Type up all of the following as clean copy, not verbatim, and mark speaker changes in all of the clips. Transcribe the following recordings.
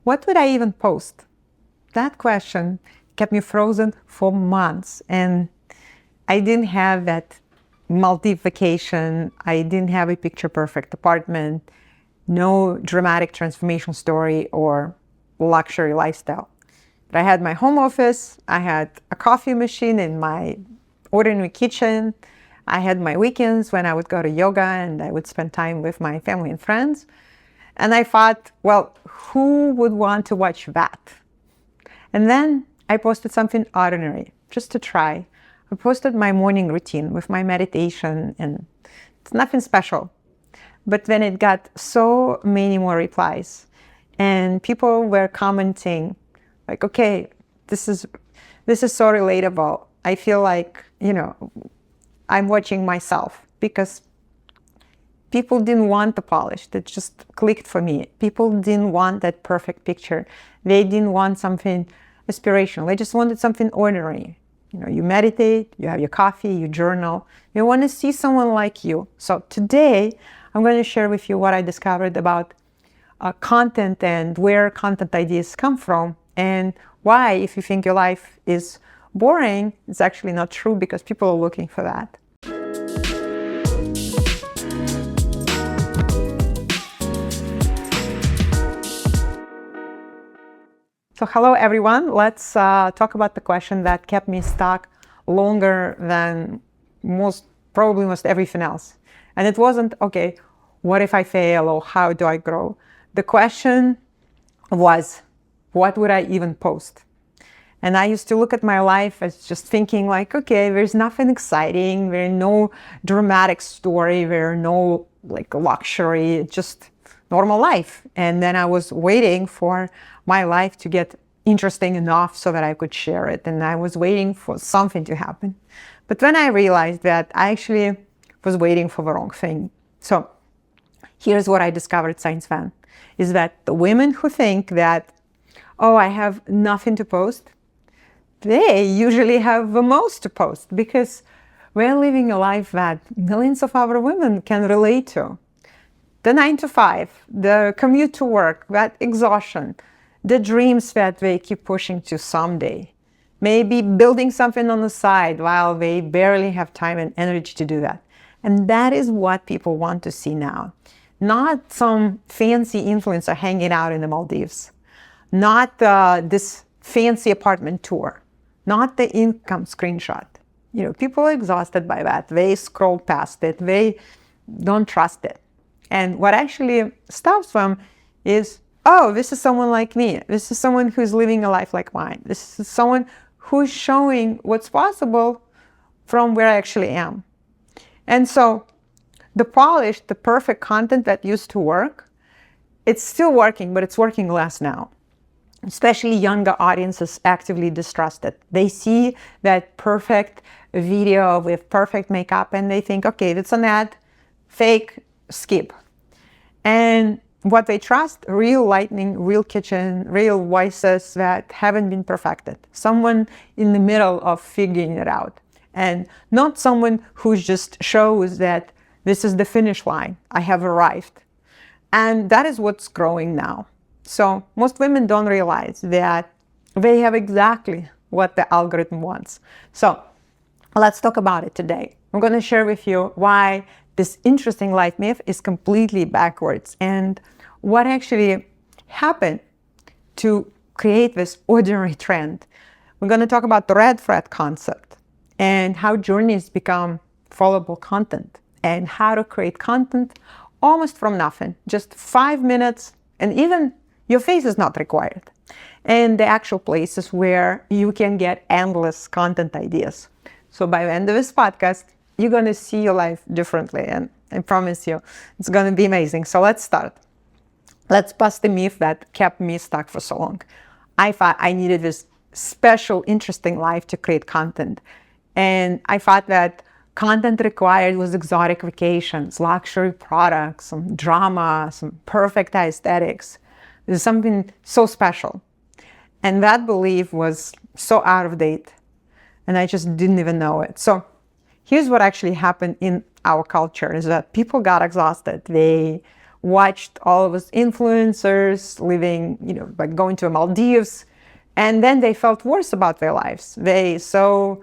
Speaker 1: what would I even post? That question kept me frozen for months. And I didn't have that Maldives vacation. I didn't have a picture perfect apartment, no dramatic transformation story or luxury lifestyle. But I had my home office. I had a coffee machine in my ordinary kitchen. I had my weekends when I would go to yoga and I would spend time with my family and friends. And I thought, well, who would want to watch that? And then I posted something ordinary just to try. I posted my morning routine with my meditation, and it's nothing special. But then it got so many more replies, and people were commenting like, okay, this is so relatable. I feel like, I'm watching myself, because people didn't want the polish. That just clicked for me. People didn't want that perfect picture. They didn't want something aspirational. They just wanted something ordinary. You meditate, you have your coffee, you journal. You want to see someone like you. So today, I'm going to share with you what I discovered about content and where content ideas come from, and why, if you think your life is boring, it's actually not true, because people are looking for that. So hello, everyone. Let's talk about the question that kept me stuck longer than probably most everything else. And it wasn't, okay, what if I fail, or how do I grow? The question was, what would I even post? And I used to look at my life as just thinking like, okay, there's nothing exciting, there's no dramatic story, there's no luxury, just normal life. And then I was waiting for my life to get interesting enough so that I could share it. And I was waiting for something to happen. But then I realized that I actually was waiting for the wrong thing. So here's what I discovered, Science Fan, is that the women who think that, oh, I have nothing to post, they usually have the most to post, because we're living a life that millions of other women can relate to. The 9 to 5, the commute to work, that exhaustion, the dreams that they keep pushing to someday, maybe building something on the side while they barely have time and energy to do that. And that is what people want to see now. Not some fancy influencer hanging out in the Maldives, not this fancy apartment tour, not the income screenshot. People are exhausted by that. They scroll past it. They don't trust it. And what actually stops them is, oh, this is someone like me. This is someone who's living a life like mine. This is someone who's showing what's possible from where I actually am. And so the polished, the perfect content that used to work, it's still working, but it's working less now. Especially younger audiences actively distrust it. They see that perfect video with perfect makeup and they think, okay, that's an ad, fake, skip. And what they trust, real lighting, real kitchen, real voices that haven't been perfected. Someone in the middle of figuring it out. And not someone who just shows that this is the finish line, I have arrived. And that is what's growing now. So most women don't realize that they have exactly what the algorithm wants. So let's talk about it today. I'm going to share with you why this interesting life myth is completely backwards, and what actually happened to create this ordinary trend. We're going to talk about the red thread concept, and how journeys become followable content, and how to create content almost from nothing, just 5 minutes, and even your face is not required, and the actual places where you can get endless content ideas. So by the end of this podcast, you're going to see your life differently, and I promise you, it's going to be amazing. So let's start. Let's bust the myth that kept me stuck for so long. I thought I needed this special, interesting life to create content. And I thought that content required was exotic vacations, luxury products, some drama, some perfect aesthetics. There's something so special. And that belief was so out of date. And I just didn't even know it. So here's what actually happened in our culture, is that people got exhausted. They watched all of us influencers living, like going to Maldives, and then they felt worse about their lives. They saw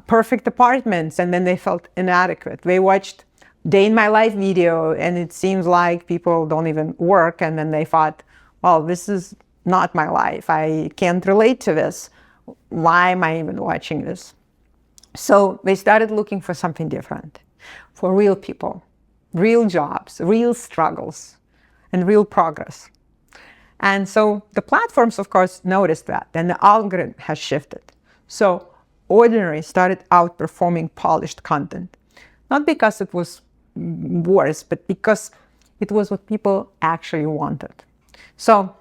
Speaker 1: perfect apartments, and then they felt inadequate. They watched day in my life video, and it seems like people don't even work, and then they thought, well, this is not my life. I can't relate to this. Why am I even watching this? So they started looking for something different, for real people, real jobs, real struggles, and real progress. And so the platforms, of course, noticed that, and the algorithm has shifted. So ordinary started outperforming polished content, not because it was worse, but because it was what people actually wanted. So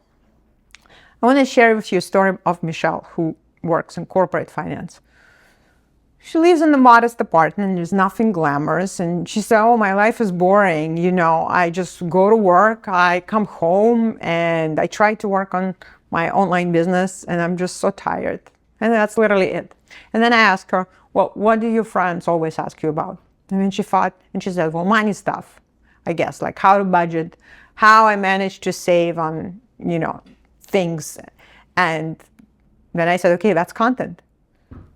Speaker 1: I want to share with you a story of Michelle, who works in corporate finance. She lives in a modest apartment. There's nothing glamorous. And she said, oh, my life is boring. I just go to work, I come home, and I try to work on my online business, and I'm just so tired. And that's literally it. And then I asked her, well, what do your friends always ask you about? And then she thought, and she said, well, money stuff, I guess, like how to budget, how I manage to save on, things. And then I said, okay, that's content.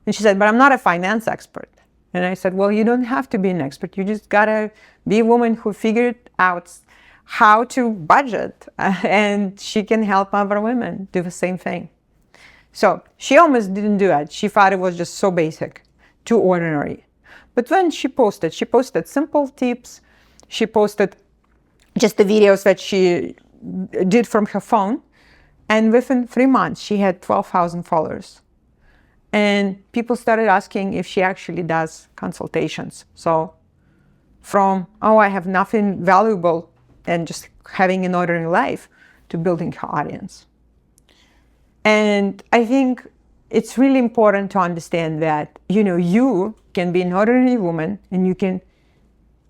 Speaker 1: And she said, but I'm not a finance expert. And I said, well, you don't have to be an expert. You just gotta be a woman who figured out how to budget, and she can help other women do the same thing. So she almost didn't do it. She thought it was just so basic, too ordinary. But when she posted simple tips. She posted just the videos that she did from her phone. And within 3 months, she had 12,000 followers. And people started asking if she actually does consultations. So from, oh, I have nothing valuable and just having an ordinary life, to building her audience. And I think it's really important to understand that, you can be an ordinary woman and you can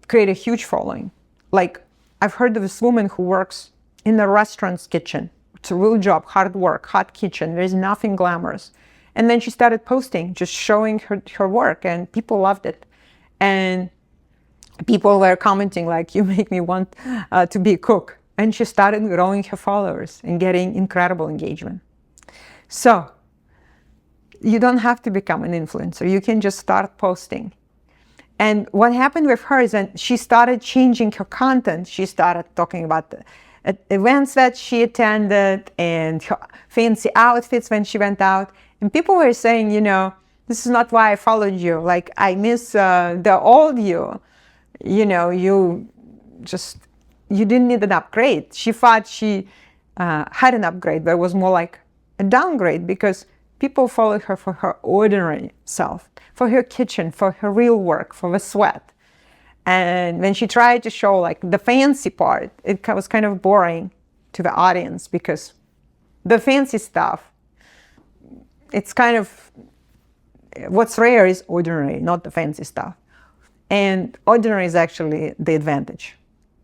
Speaker 1: create a huge following. Like, I've heard of this woman who works in a restaurant's kitchen. It's a real job, hard work, hot kitchen. There's nothing glamorous. And then she started posting, just showing her work, and people loved it. And people were commenting like, you make me want to be a cook. And she started growing her followers and getting incredible engagement. So you don't have to become an influencer. You can just start posting. And what happened with her is that she started changing her content. She started talking about the events that she attended and her fancy outfits when she went out. And people were saying, this is not why I followed you. Like, I miss the old you. You didn't need an upgrade. She thought she had an upgrade, but it was more like a downgrade, because people followed her for her ordinary self, for her kitchen, for her real work, for the sweat. And when she tried to show like the fancy part, it was kind of boring to the audience, because the fancy stuff, it's kind of, what's rare is ordinary, not the fancy stuff. And ordinary is actually the advantage.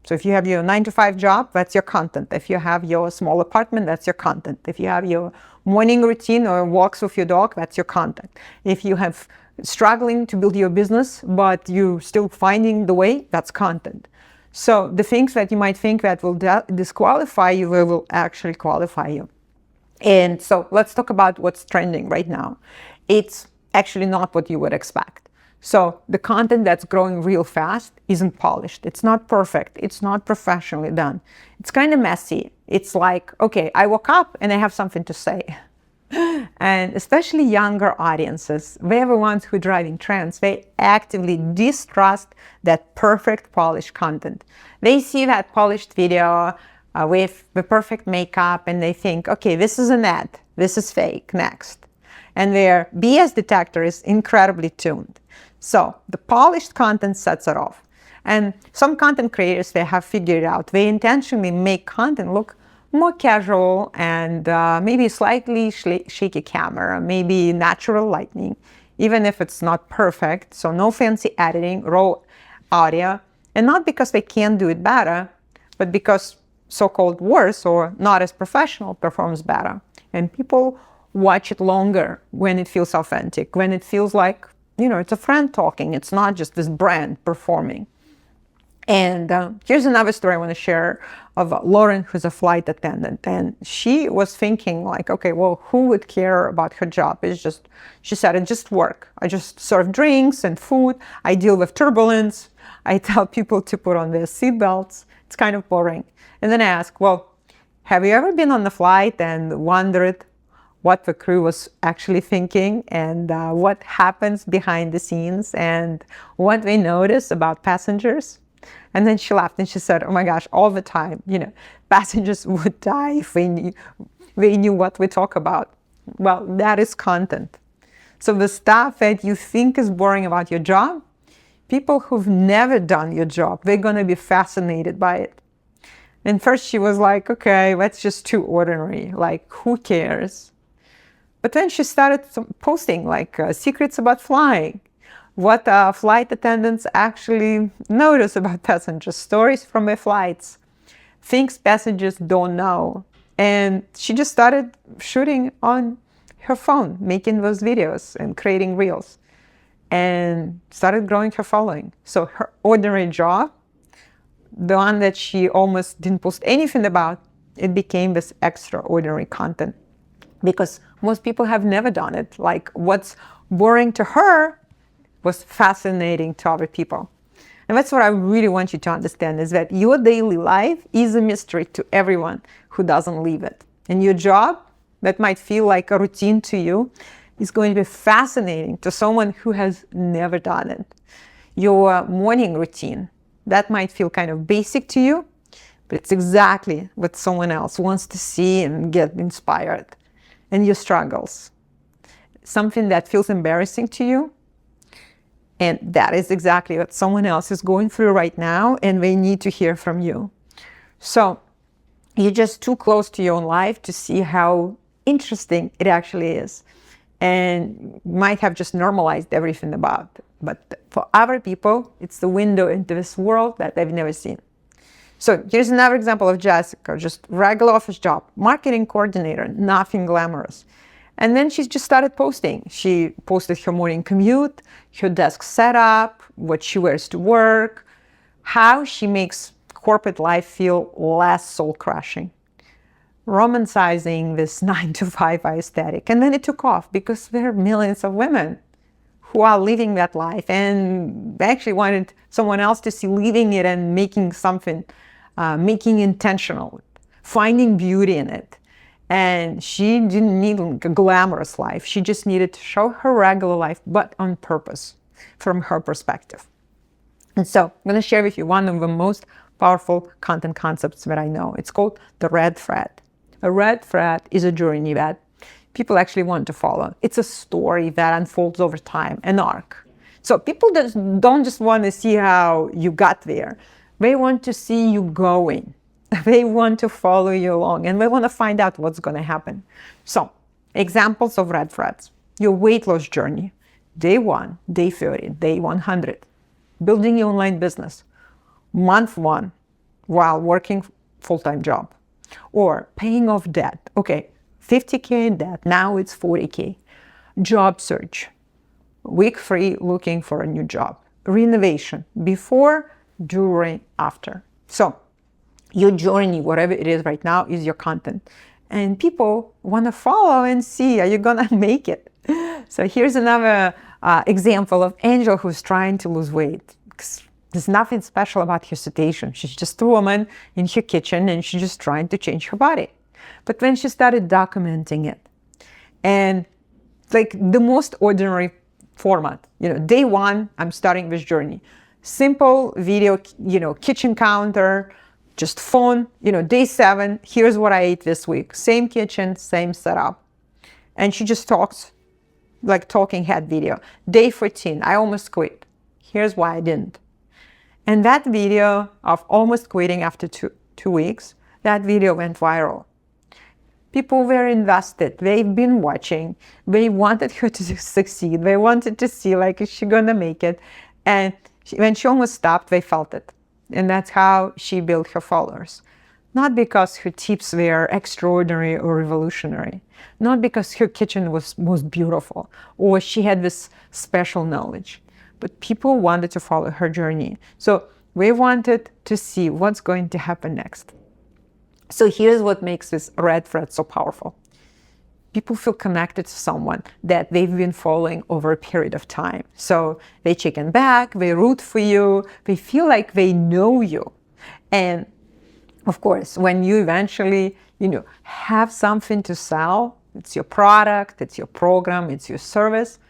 Speaker 1: So if you have your 9-to-5 job, that's your content. If you have your small apartment, that's your content. If you have your morning routine or walks with your dog, that's your content. If you have struggling to build your business, but you still finding the way, that's content. So the things that you might think that will disqualify you will actually qualify you. And so let's talk about what's trending right now. It's actually not what you would expect. So the content that's growing real fast isn't polished. It's not perfect. It's not professionally done. It's kind of messy. It's like, okay, I woke up and I have something to say. And especially younger audiences, they're the ones who are driving trends. They actively distrust that perfect polished content. They see that polished video with the perfect makeup and they think, okay, this is an ad. This is fake. Next. And their BS detector is incredibly tuned. So the polished content sets it off. And some content creators, they have figured out, they intentionally make content look more casual and maybe slightly shaky camera, maybe natural lighting, even if it's not perfect. So no fancy editing, raw audio. And not because they can't do it better, but because so-called worse or not as professional performs better. And people watch it longer when it feels authentic, when it feels like, it's a friend talking. It's not just this brand performing. And here's another story I want to share of Lauren, who's a flight attendant. And she was thinking like, okay, well, who would care about her job? It's just, she said, it's just work. I just serve drinks and food. I deal with turbulence. I tell people to put on their seatbelts. It's kind of boring. And then I ask, well, have you ever been on the flight and wondered what the crew was actually thinking and what happens behind the scenes and what they notice about passengers? And then she laughed and she said, oh my gosh, all the time, passengers would die if they knew what we talk about. Well, that is content. So the stuff that you think is boring about your job, people who've never done your job, they're going to be fascinated by it. And first she was like, okay, that's just too ordinary. Like, who cares? But then she started posting like secrets about flying, what flight attendants actually notice about passengers, stories from their flights, things passengers don't know. And she just started shooting on her phone, making those videos and creating reels, and started growing her following. So her ordinary job, the one that she almost didn't post anything about, it became this extraordinary content because most people have never done it. Like, what's boring to her was fascinating to other people. And that's what I really want you to understand, is that your daily life is a mystery to everyone who doesn't live it. And your job, that might feel like a routine to you, is going to be fascinating to someone who has never done it. Your morning routine, that might feel kind of basic to you, but it's exactly what someone else wants to see and get inspired. And your struggles, something that feels embarrassing to you, and that is exactly what someone else is going through right now, and they need to hear from you. So you're just too close to your own life to see how interesting it actually is. And you might have just normalized everything about it. But for other people, it's the window into this world that they've never seen. So here's another example of Jessica, just regular office job, marketing coordinator, nothing glamorous. And then she just started posting. She posted her morning commute, her desk setup, what she wears to work, how she makes corporate life feel less soul-crushing, romanticizing this 9-to-5 aesthetic. And then it took off because there are millions of women who are living that life and they actually wanted someone else to see living it and making something, making intentional, finding beauty in it. And she didn't need a glamorous life. She just needed to show her regular life, but on purpose, from her perspective. And so I'm going to share with you one of the most powerful content concepts that I know. It's called the red thread. A red thread is a journey that people actually want to follow. It's a story that unfolds over time, an arc. So people don't just want to see how you got there. They want to see you going. They want to follow you along, and they want to find out what's going to happen. So, examples of red threads. Your weight loss journey. Day 1, day 30, day 100. Building your online business. Month 1, while working full-time job. Or paying off debt. Okay, 50K in debt, now it's 40K. Job search. Week 3, looking for a new job. Renovation. Before, during, after. So, your journey, whatever it is right now, is your content. And people want to follow and see, are you going to make it? So here's another example of Angel who's trying to lose weight. There's nothing special about her situation. She's just a woman in her kitchen and she's just trying to change her body. But when she started documenting it, and like the most ordinary format, day 1, I'm starting this journey. Simple video, kitchen counter, just phone, day 7, here's what I ate this week. Same kitchen, same setup. And she just talks, like talking head video. Day 14, I almost quit. Here's why I didn't. And that video of almost quitting after two weeks, that video went viral. People were invested. They've been watching. They wanted her to succeed. They wanted to see, like, is she gonna make it? And when she almost stopped, they felt it. And that's how she built her followers. Not because her tips were extraordinary or revolutionary. Not because her kitchen was most beautiful or she had this special knowledge. But people wanted to follow her journey. So We wanted to see what's going to happen next. So here's what makes this red thread so powerful. People feel connected to someone that they've been following over a period of time. So they check in back, they root for you, they feel like they know you. And of course, when you eventually, have something to sell, it's your product, it's your program, it's your service,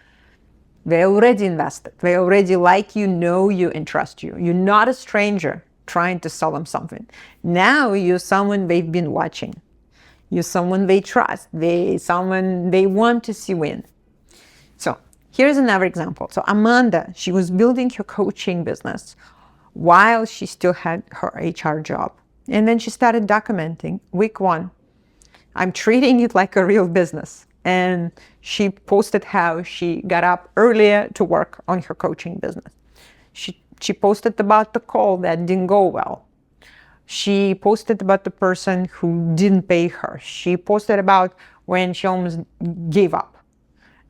Speaker 1: they already invested. They already like you, know you, and trust you. You're not a stranger trying to sell them something. Now you're someone they've been watching. You're someone they trust. Someone they want to see win. So here's another example. So Amanda, she was building her coaching business while she still had her HR job. And then she started documenting week 1. I'm treating it like a real business. And she posted how she got up earlier to work on her coaching business. She posted about the call that didn't go well. She posted about the person who didn't pay her. She posted about when she almost gave up.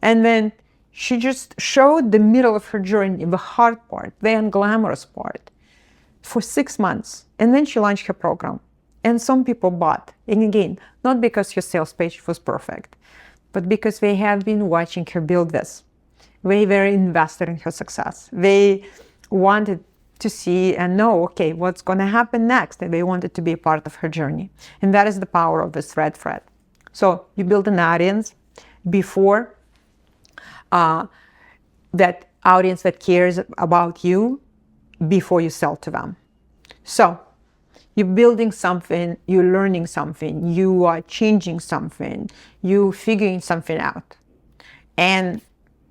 Speaker 1: And then she just showed the middle of her journey, the hard part, the unglamorous part, for 6 months. And then she launched her program. And some people bought. And again, not because her sales page was perfect, but because they have been watching her build this. They were invested in her success. They wanted to see and know, okay, what's going to happen next. And they wanted to be a part of her journey. And that is the power of this red thread. So you build an audience before that audience that cares about you before you sell to them. So you're building something, you're learning something, you are changing something, you're figuring something out. And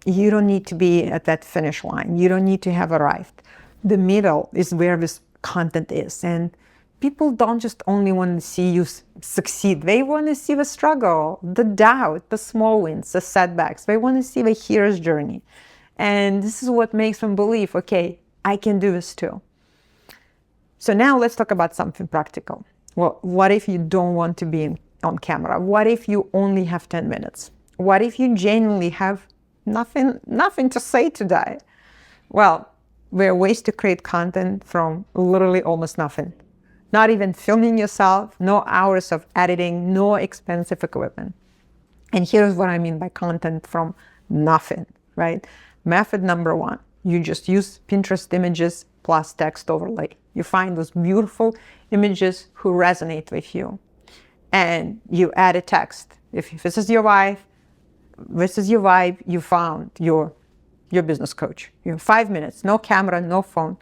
Speaker 1: you don't need to be at that finish line. You don't need to have arrived. The middle is where this content is. And people don't just only want to see you succeed. They want to see the struggle, the doubt, the small wins, the setbacks. They want to see the hero's journey. And this is what makes them believe, okay, I can do this too. So now let's talk about something practical. Well, what if you don't want to be on camera? What if you only have 10 minutes? What if you genuinely have nothing to say today? Well, there are ways to create content from literally almost nothing. Not even filming yourself, no hours of editing, no expensive equipment. And here's what I mean by content from nothing, right? Method number 1, you just use Pinterest images plus text overlay. You find those beautiful images who resonate with you. And you add a text. If this is your vibe, you found your business coach. You have 5 minutes, no camera, no phone.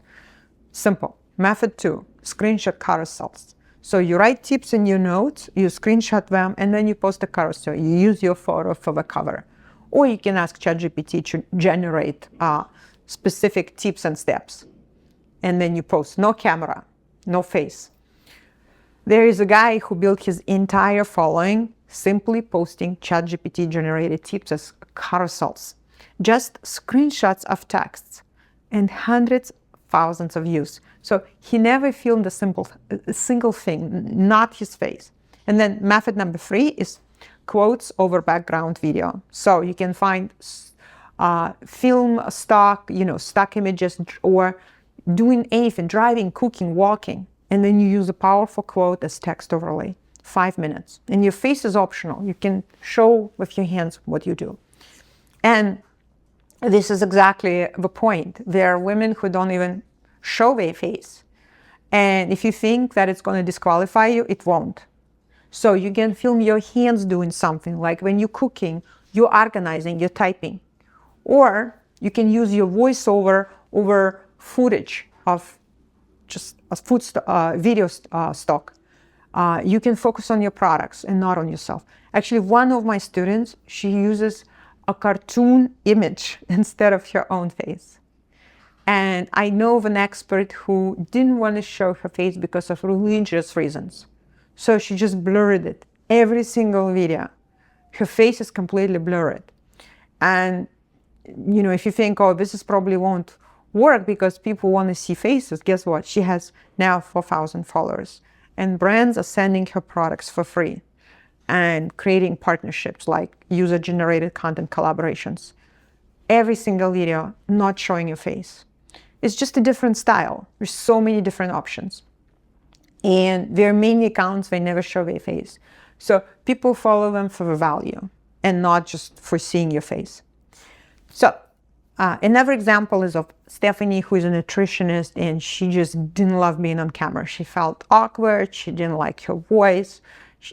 Speaker 1: Simple. Method 2, screenshot carousels. So you write tips in your notes, you screenshot them, and then you post a carousel. You use your photo for the cover. Or you can ask ChatGPT to generate specific tips and steps. And then you post no camera, no face. There is a guy who built his entire following simply posting ChatGPT generated tips as carousels. Just screenshots of texts and hundreds, thousands of views. So he never filmed a single thing, not his face. And then method number 3 is quotes over background video. So you can find film stock images, or doing anything, driving, cooking, walking. And then you use a powerful quote as text overlay. 5 minutes. And your face is optional. You can show with your hands what you do. And this is exactly the point. There are women who don't even show their face. And if you think that it's going to disqualify you, it won't. So you can film your hands doing something, like when you're cooking, you're organizing, you're typing. Or you can use your voiceover over footage of just a video stock. You can focus on your products and not on yourself. Actually, one of my students, she uses a cartoon image instead of her own face. And I know of an expert who didn't want to show her face because of religious reasons. So she just blurred it. Every single video, her face is completely blurred. And, if you think, oh, this probably won't work because people want to see faces, guess what? She has now 4,000 followers. And brands are sending her products for free and creating partnerships like user-generated content collaborations. Every single video, not showing your face. It's just a different style. There's so many different options. And there are many accounts, they never show their face. So people follow them for the value and not just for seeing your face. So another example is of Stephanie, who is a nutritionist, and she just didn't love being on camera. She felt awkward. She didn't like her voice.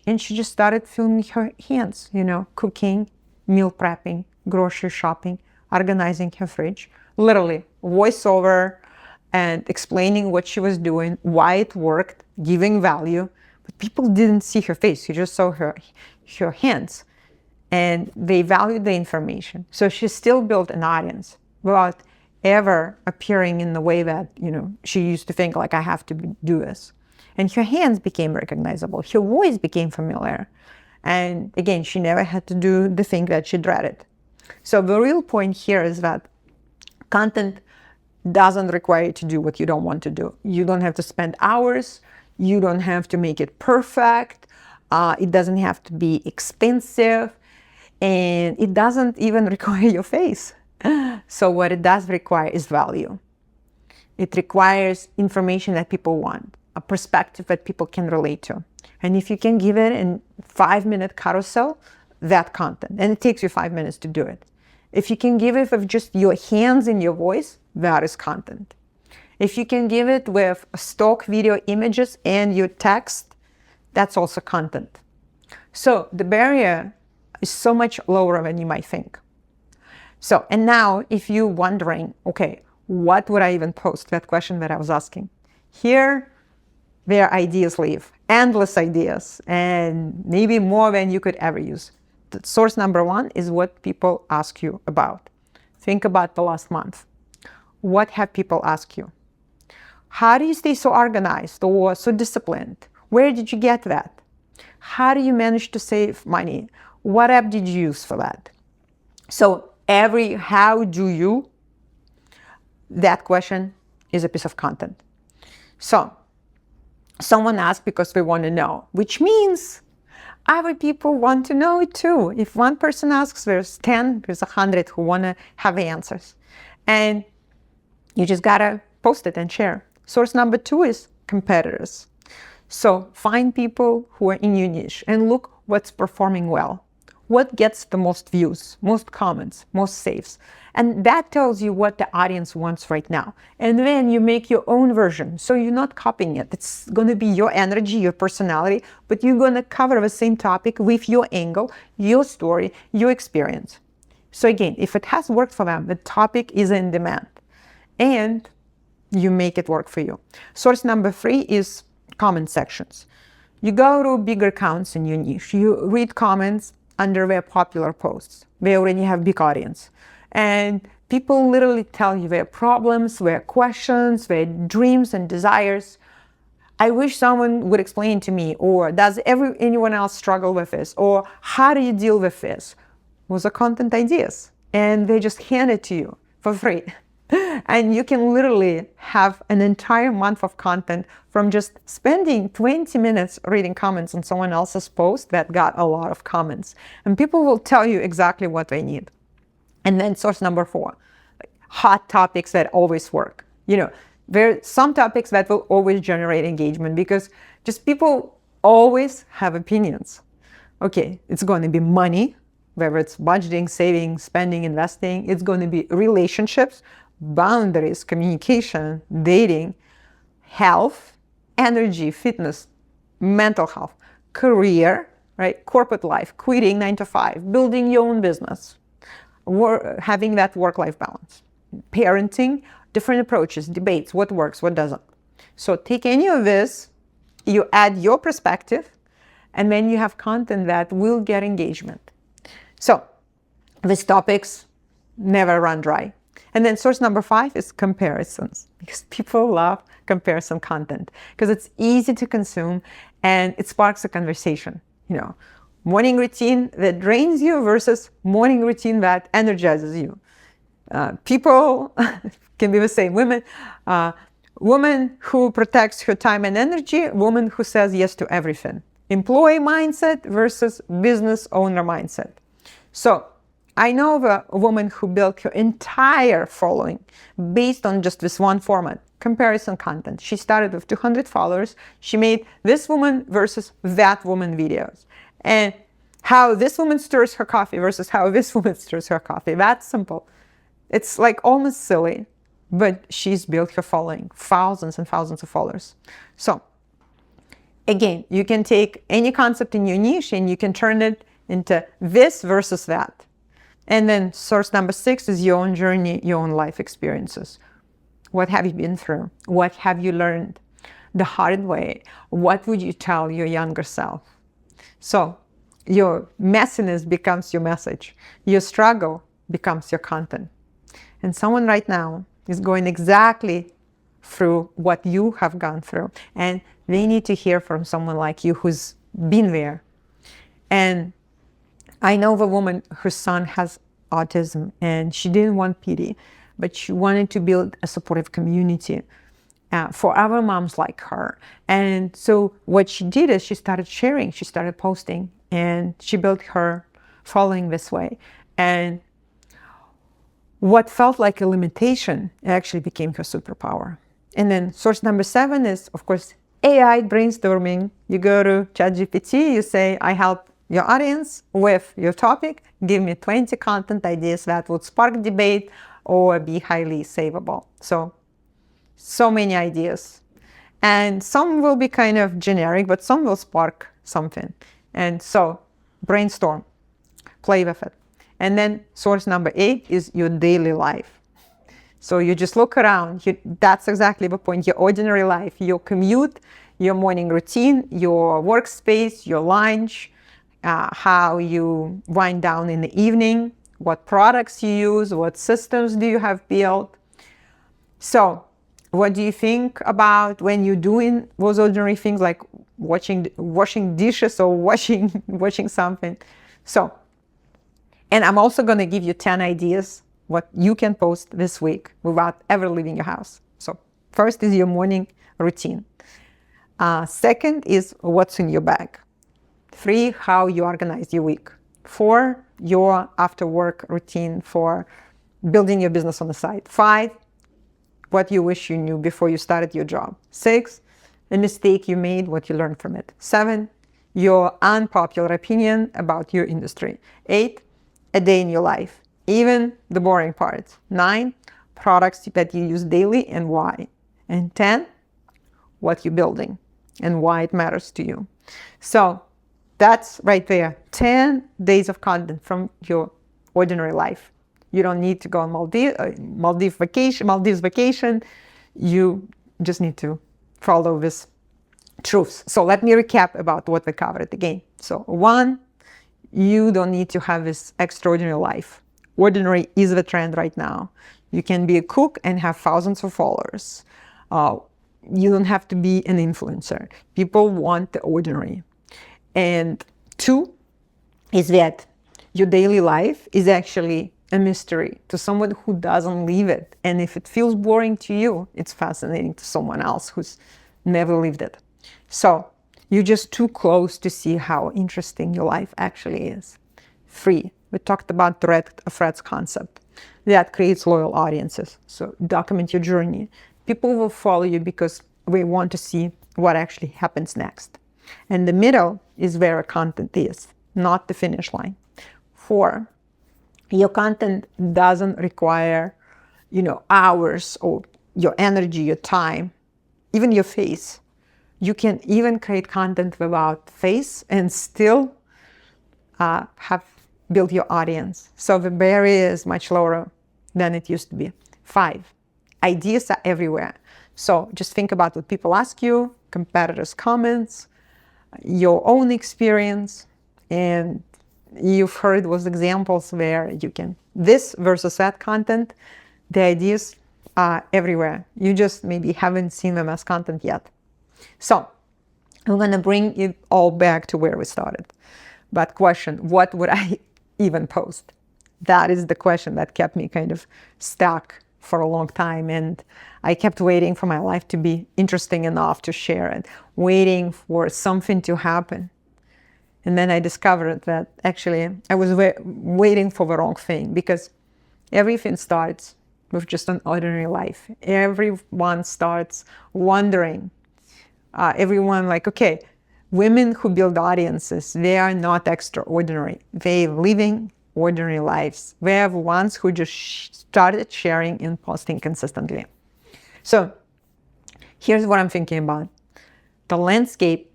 Speaker 1: And she just started filming her hands, cooking, meal prepping, grocery shopping, organizing her fridge, literally voiceover and explaining what she was doing, why it worked, giving value. But people didn't see her face. You just saw her hands. And they valued the information. So she still built an audience without ever appearing in the way that, she used to think, like, I have to do this. And her hands became recognizable. Her voice became familiar. And again, she never had to do the thing that she dreaded. So the real point here is that content doesn't require you to do what you don't want to do. You don't have to spend hours. You don't have to make it perfect. It doesn't have to be expensive. And it doesn't even require your face. So what it does require is value. It requires information that people want, a perspective that people can relate to. And if you can give it in 5-minute carousel, that content, and it takes you 5 minutes to do it. If you can give it with just your hands and your voice, that is content. If you can give it with stock video images and your text, that's also content. So the barrier is so much lower than you might think. So, and now if you're wondering, okay, what would I even post? That question that I was asking. Here, their ideas live, endless ideas, and maybe more than you could ever use. The source number one is what people ask you about. Think about the last month. What have people asked you? How do you stay so organized or so disciplined? Where did you get that? How do you manage to save money? What app did you use for that? So every how do you, that question is a piece of content. So someone asked because they want to know, which means other people want to know it too. If one person asks, there's 10, there's 100 who want to have the answers. And you just got to post it and share. Source number two is competitors. So find people who are in your niche and look what's performing well. What gets the most views, most comments, most saves. And that tells you what the audience wants right now. And then you make your own version. So you're not copying it. It's going to be your energy, your personality, but you're going to cover the same topic with your angle, your story, your experience. So again, if it has worked for them, the topic is in demand. And you make it work for you. Source number three is comment sections. You go to bigger accounts in your niche. You read comments under their popular posts. They already have big audience. And people literally tell you their problems, their questions, their dreams and desires. I wish someone would explain to me, or does anyone else struggle with this? Or how do you deal with this? Those are content ideas. And they just hand it to you for free. And you can literally have an entire month of content from just spending 20 minutes reading comments on someone else's post that got a lot of comments. And people will tell you exactly what they need. And then source number four, hot topics that always work. There are some topics that will always generate engagement because just people always have opinions. Okay, it's going to be money, whether it's budgeting, saving, spending, investing. It's going to be relationships, boundaries, communication, dating, health, energy, fitness, mental health, career, right? Corporate life, quitting 9 to 5, building your own business, having that work-life balance, parenting, different approaches, debates, what works, what doesn't. So take any of this, you add your perspective, and then you have content that will get engagement. So these topics never run dry. And then source number 5 is comparisons, because people love comparison content because it's easy to consume and it sparks a conversation. Morning routine that drains you versus morning routine that energizes you. People can be the same. Woman who protects her time and energy, woman who says yes to everything. Employee mindset versus business owner mindset. So I know of a woman who built her entire following based on just this one format, comparison content. She started with 200 followers. She made this woman versus that woman videos. And how this woman stirs her coffee versus how this woman stirs her coffee. That's simple. It's like almost silly, but she's built her following, thousands and thousands of followers. So again, you can take any concept in your niche and you can turn it into this versus that. And then source number 6 is your own journey, your own life experiences. What have you been through? What have you learned the hard way? What would you tell your younger self? So your messiness becomes your message. Your struggle becomes your content. And someone right now is going exactly through what you have gone through. And they need to hear from someone like you who's been there. And I know of a woman, her son has autism, and she didn't want pity, but she wanted to build a supportive community for other moms like her. And so what she did is she started sharing, she started posting, and she built her following this way. And what felt like a limitation actually became her superpower. And then source number 7 is, of course, AI brainstorming. You go to ChatGPT, you say, I help your audience with your topic, give me 20 content ideas that would spark debate or be highly savable. So many ideas. And some will be kind of generic, but some will spark something. And so brainstorm, play with it. And then source number 8 is your daily life. So you just look around, that's exactly the point, your ordinary life, your commute, your morning routine, your workspace, your lunch, how you wind down in the evening, what products you use, what systems do you have built. So what do you think about when you're doing those ordinary things like washing dishes or washing something? So, and I'm also going to give you 10 ideas what you can post this week without ever leaving your house. So first is your morning routine. Second is what's in your bag. 3, how you organize your week. 4, your after work routine for building your business on the side. 5, what you wish you knew before you started your job. 6, a mistake you made, what you learned from it. 7, your unpopular opinion about your industry. 8, a day in your life, even the boring parts. 9, products that you use daily and why. And 10, what you're building and why it matters to you. So that's right there, 10 days of content from your ordinary life. You don't need to go on Maldives vacation. You just need to follow this truths. So let me recap about what we covered again. So 1, you don't need to have this extraordinary life. Ordinary is the trend right now. You can be a cook and have thousands of followers. You don't have to be an influencer. People want the ordinary. And 2 is that your daily life is actually a mystery to someone who doesn't live it. And if it feels boring to you, it's fascinating to someone else who's never lived it. So you're just too close to see how interesting your life actually is. 3, we talked about threads concept. That creates loyal audiences. So document your journey. People will follow you because we want to see what actually happens next. And the middle is where content is, not the finish line. 4, your content doesn't require, hours or your energy, your time, even your face. You can even create content without face and still have built your audience. So the barrier is much lower than it used to be. 5, ideas are everywhere. So just think about what people ask you, competitors' comments, your own experience, and you've heard those examples where you can, this versus that content, the ideas are everywhere. You just maybe haven't seen them as content yet. So I'm going to bring it all back to where we started. But question, what would I even post? That is the question that kept me kind of stuck for a long time. And I kept waiting for my life to be interesting enough to share it, waiting for something to happen. And then I discovered that actually I was waiting for the wrong thing, because everything starts with just an ordinary life. Everyone starts wondering. Everyone like, okay, women who build audiences, they are not extraordinary. They're living ordinary lives. They're the ones who just started sharing and posting consistently. So here's what I'm thinking about. The landscape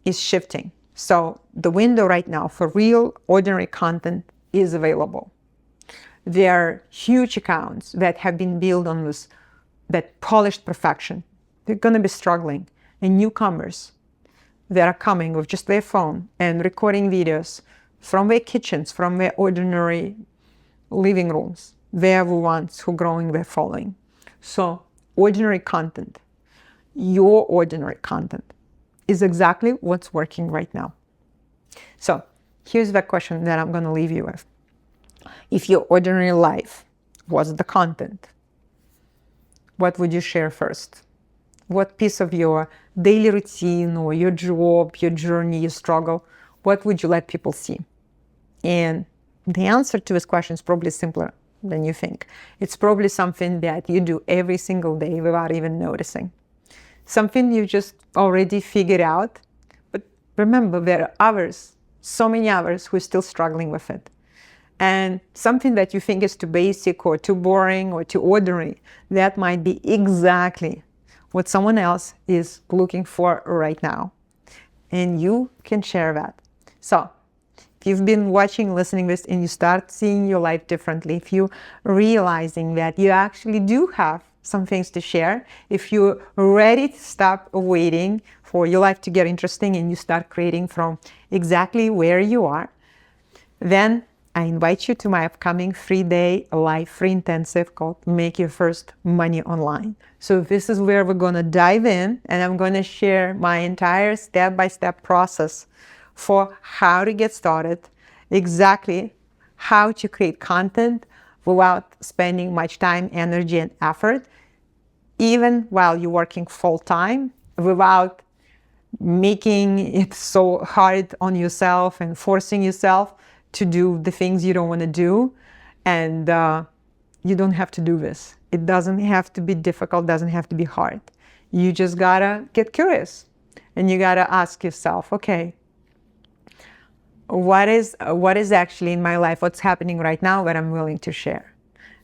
Speaker 1: is shifting. So the window right now for real ordinary content is available. There are huge accounts that have been built on that polished perfection. They're going to be struggling. And newcomers that are coming with just their phone and recording videos from their kitchens, from their ordinary living rooms, they're the ones who are growing their following. So ordinary content, your ordinary content, is exactly what's working right now. So here's the question that I'm going to leave you with. If your ordinary life was the content, what would you share first? What piece of your daily routine or your job, your journey, your struggle, what would you let people see? And the answer to this question is probably simpler than you think. It's probably something that you do every single day without even noticing. Something you just already figured out. But remember, there are others, so many others, who are still struggling with it. And something that you think is too basic or too boring or too ordinary, that might be exactly what someone else is looking for right now. And you can share that. So if you've been watching, listening this, and you start seeing your life differently, if you're realizing that you actually do have some things to share, if you're ready to stop waiting for your life to get interesting and you start creating from exactly where you are, then I invite you to my upcoming 3-day live free intensive called Make Your First Money Online. So this is where we're going to dive in, and I'm going to share my entire step-by-step process for how to get started, exactly how to create content without spending much time, energy, and effort, even while you're working full-time, without making it so hard on yourself and forcing yourself to do the things you don't want to do. And you don't have to do this. It doesn't have to be difficult, doesn't have to be hard. You just gotta get curious, and you gotta ask yourself, okay, what is actually in my life, what's happening right now that I'm willing to share?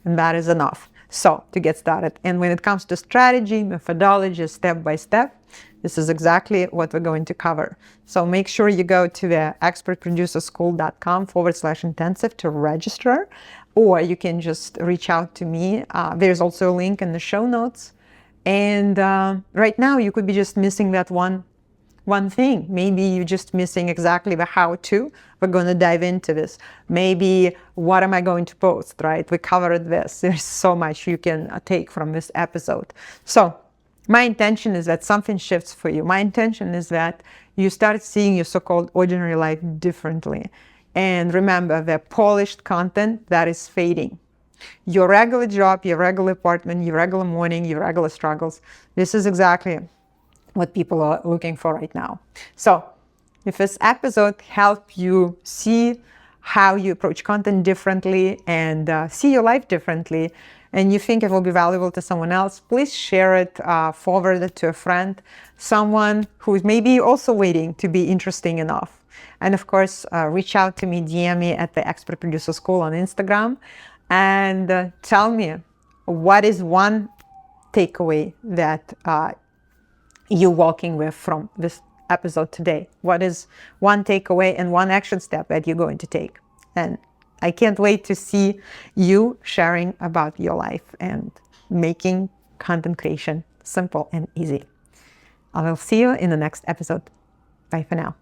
Speaker 1: And that is enough. So to get started. And when it comes to strategy, methodology, step by step, this is exactly what we're going to cover. So make sure you go to the expertproducerschool.com/intensive to register, or you can just reach out to me. There's also a link in the show notes. And right now you could be just missing that one thing. Maybe you're just missing exactly the how-to. We're going to dive into this. Maybe what am I going to post, right? We covered this. There's so much you can take from this episode. So my intention is that something shifts for you. My intention is that you start seeing your so-called ordinary life differently. And remember, the polished content that is fading. Your regular job, your regular apartment, your regular morning, your regular struggles. This is exactly what people are looking for right now. So if this episode helped you see how you approach content differently and see your life differently, and you think it will be valuable to someone else, please share it, forward it to a friend, someone who is maybe also waiting to be interesting enough. And of course, reach out to me, DM me at the Expert Producer School on Instagram, and tell me what is one takeaway that you're walking with from this episode today. What is one takeaway and one action step that you're going to take? And I can't wait to see you sharing about your life and making content creation simple and easy. I will see you in the next episode. Bye for now.